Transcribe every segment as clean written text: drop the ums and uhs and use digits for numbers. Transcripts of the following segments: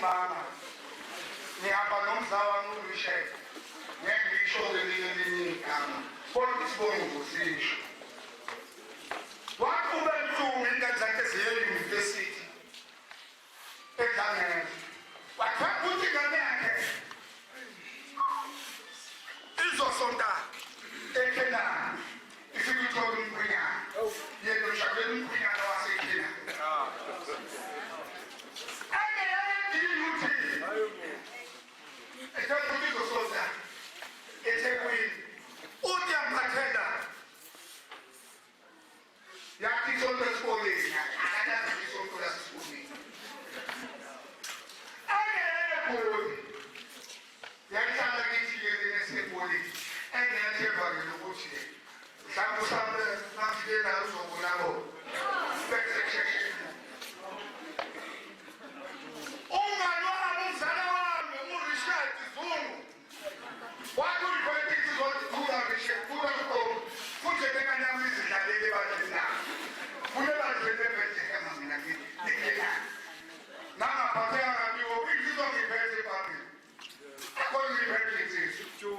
Mama, ngihamba nomzawami uRichard ngeke ngisho ngelinye igama kodwa sibonge ngosisho wakuba ebuhlungu ingane zakhe ziye university ekhangele wathanda ukuthi ingane yakhe izosonta eKenani ifike ithola umkhwenyana yena ushakela umkhwenyana waseKenani eThekwini uthi yamphathela yathi isonto esikoleni akayazi isonto lasesikoleni angekho yahlala kithi-ke nesesikoleni engethemba-ke lokuthi mhlawumbe usambe nafike nayo uzobonabo besection umngane wami umzala wami uRichard Zungu wathi ulipolitiki zokukhula ngisho kulo futhi bekanyama izidlalele bazina kule bazene betheka mina ngikela nangaphatheka kabi okwizizwa ngiphethe phambili akho ngiphethe insizwa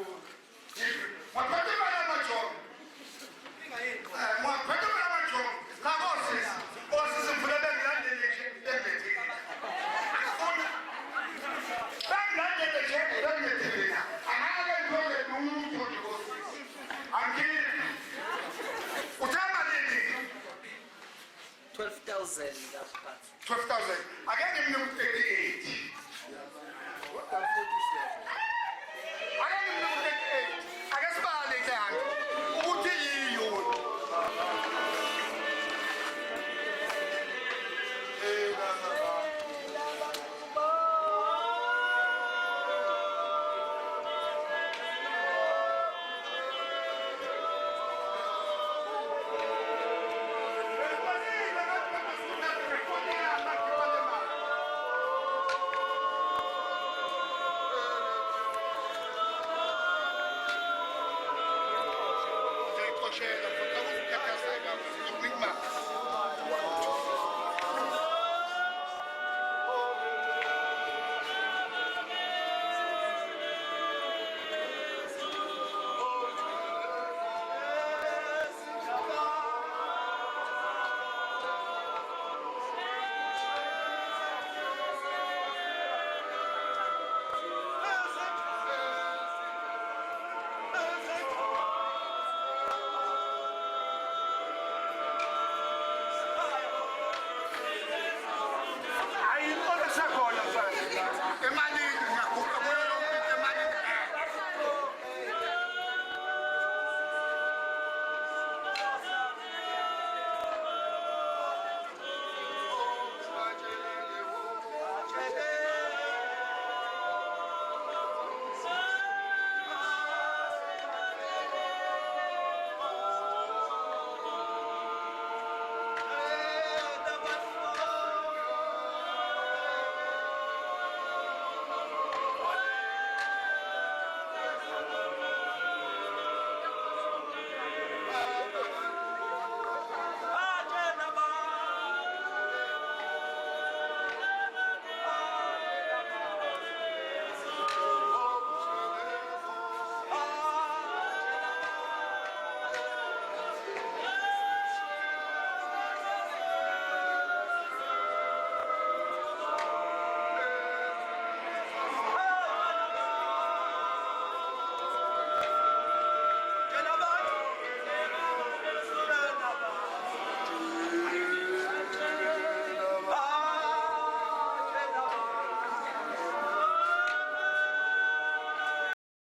mwaphethe bala majongo mwaphethe bala majongo kabosisi osisi mfulele ngilandele nje $12,000. Again, give me 38. I guess by the time, what do you? Share